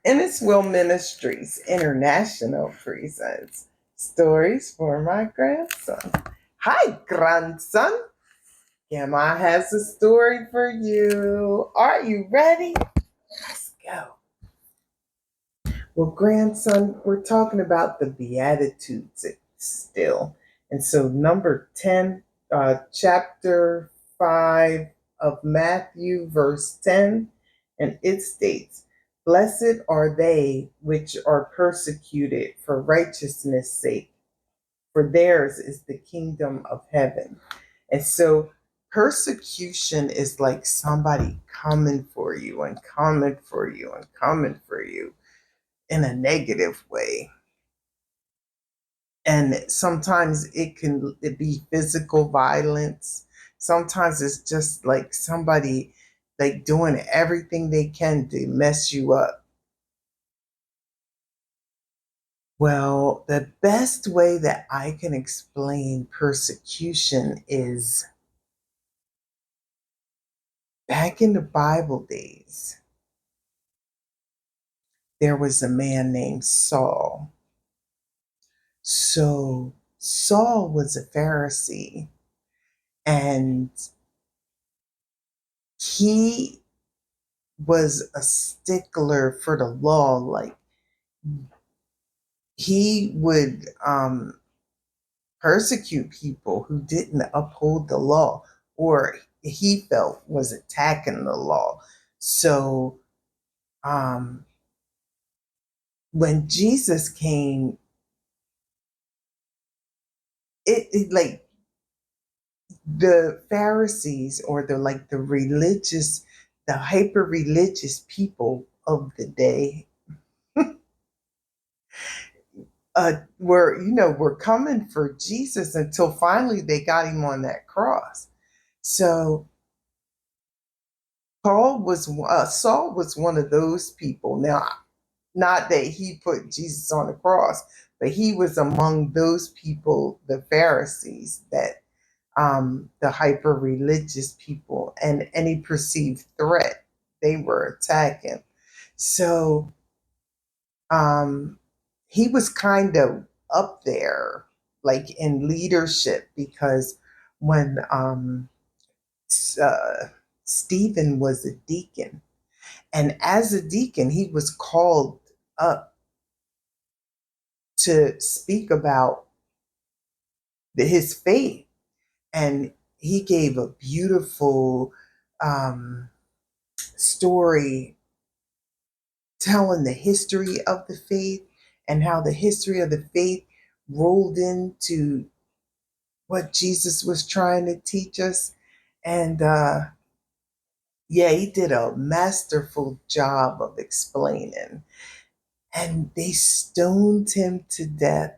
Inniswil Ministries International presents Stories for My Grandson. Hi, grandson. Grandma has a story for you. Are you ready? Let's go. Well, grandson, we're talking about the Beatitudes still. And so, number 10, chapter 5 of Matthew, verse 10, and it states, Blessed are they which are persecuted for righteousness' sake, for theirs is the kingdom of heaven. And so, persecution is like somebody coming for you and coming for you and coming for you in a negative way. And sometimes it be physical violence. Sometimes it's just like somebody like doing everything they can to mess you up. Well, the best way that I can explain persecution is back in the Bible days, there was a man named Saul. So Saul was a Pharisee, and he was a stickler for the law. Like he would persecute people who didn't uphold the law or he felt was attacking the law. So um, when Jesus came, it like the Pharisees or the religious, the hyper religious people of the day were coming for Jesus until finally they got him on that cross. So Saul was one of those people. Now, not that he put Jesus on the cross, but he was among those people, the Pharisees, that the hyper religious people, and any perceived threat they were attacking. So um, he was kind of up there, like in leadership, because when uh, Stephen was a deacon, and as a deacon, he was called up to speak about his faith, and he gave a beautiful um, story telling the history of the faith and how the history of the faith rolled into what Jesus was trying to teach us. And yeah, he did a masterful job of explaining. And they stoned him to death.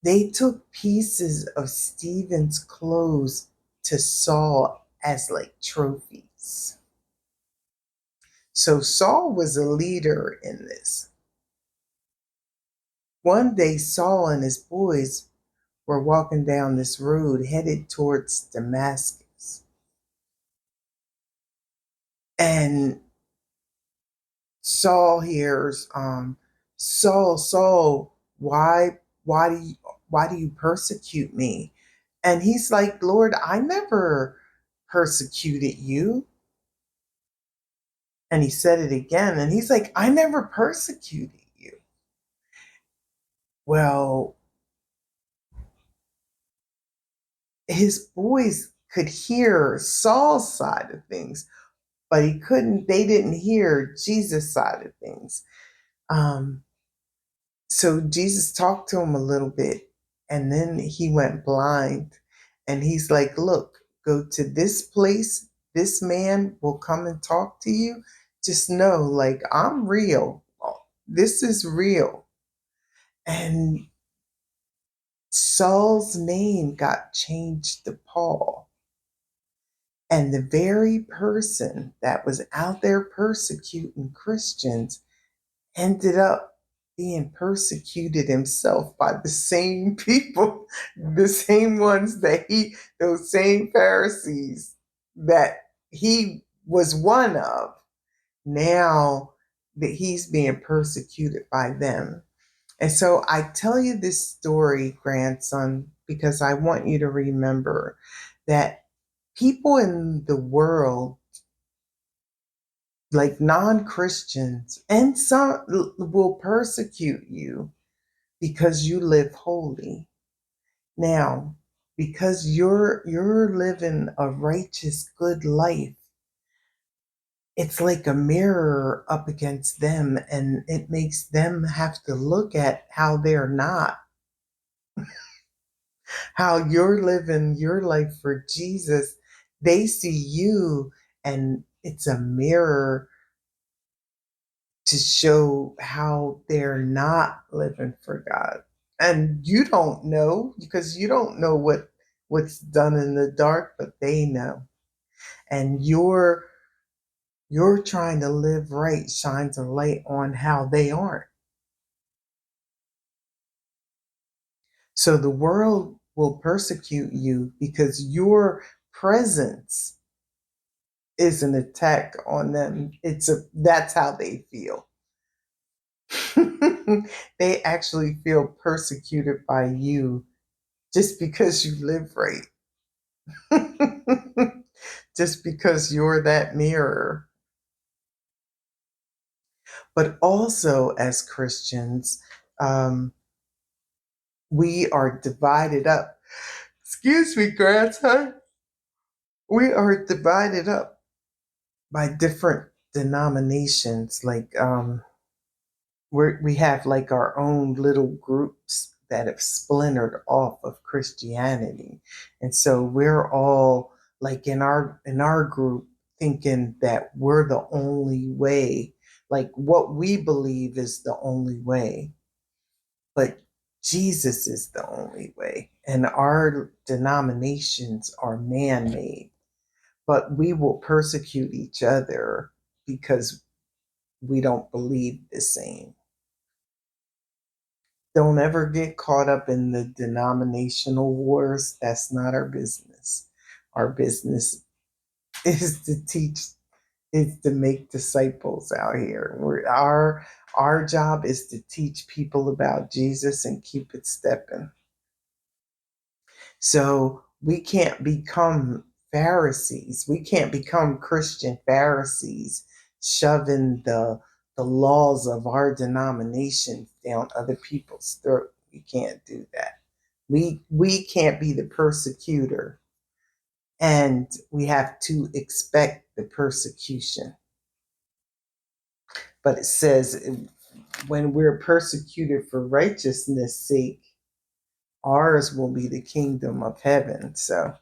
They took pieces of Stephen's clothes to Saul as like trophies. So Saul was a leader in this. One day, Saul and his boys were walking down this road headed towards Damascus. And Saul hears, Saul, Saul, why do you persecute me? And he's like, Lord, I never persecuted you. And he said it again, and he's like, I never persecuted you. Well, his boys could hear Saul's side of things, but they didn't hear Jesus' side of things. Um, so Jesus talked to him a little bit, and then he went blind. And he's like, Look, go to this place. This man will come and talk to you. Just know, like, I'm real. This is real. And Saul's name got changed to Paul. And the very person that was out there persecuting Christians ended up being persecuted himself by the same people, the same ones those same Pharisees that he was one of. now that he's being persecuted by them. And so I tell you this story, grandson, because I want you to remember that people in the world, like non-Christians, and some will persecute you because you live holy. Now, because you're living a righteous, good life, it's like a mirror up against them, and it makes them have to look at how they're not, how you're living your life for Jesus. They see you, and it's a mirror to show how they're not living for God. And you don't know, because you don't know what's done in the dark, but they know. And you're trying to live right shines a light on how they aren't. So the world will persecute you because your presence is an attack on them. That's how they feel. They actually feel persecuted by you just because you live right. Just because you're that mirror. But also, as Christians, um, we are divided up. Excuse me, grandson. We are divided up by different denominations. Like we have like our own little groups that have splintered off of Christianity, and so we're all like in our group thinking that we're the only way, like what we believe is the only way, but Jesus is the only way, and our denominations are man-made. But we will persecute each other because we don't believe the same. Don't ever get caught up in the denominational wars. That's not our business. Our business is to teach, is to make disciples out here. Our job is to teach people about Jesus and keep it stepping. So we can't become Pharisees. We can't become Christian Pharisees, shoving the laws of our denominations down other people's throat. We can't do that. We can't be the persecutor, and we have to expect the persecution. But it says when we're persecuted for righteousness' sake, ours will be the kingdom of heaven. So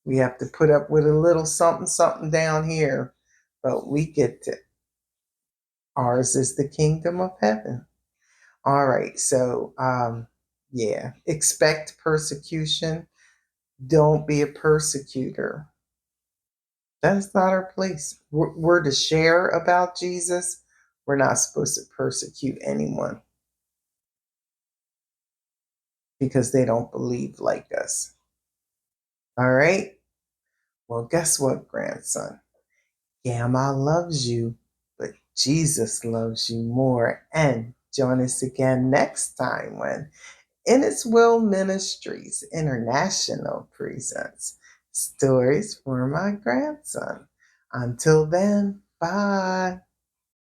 we have to put up with a little something, something down here, but we get to, ours is the kingdom of heaven. All right. So, yeah, expect persecution. Don't be a persecutor. That's not our place. We're to share about Jesus. We're not supposed to persecute anyone because they don't believe like us. All right. Well, guess what, grandson? Grandma loves you, but Jesus loves you more. And join us again next time when In Its Will Ministries International presents Stories for My Grandson. Until then, bye.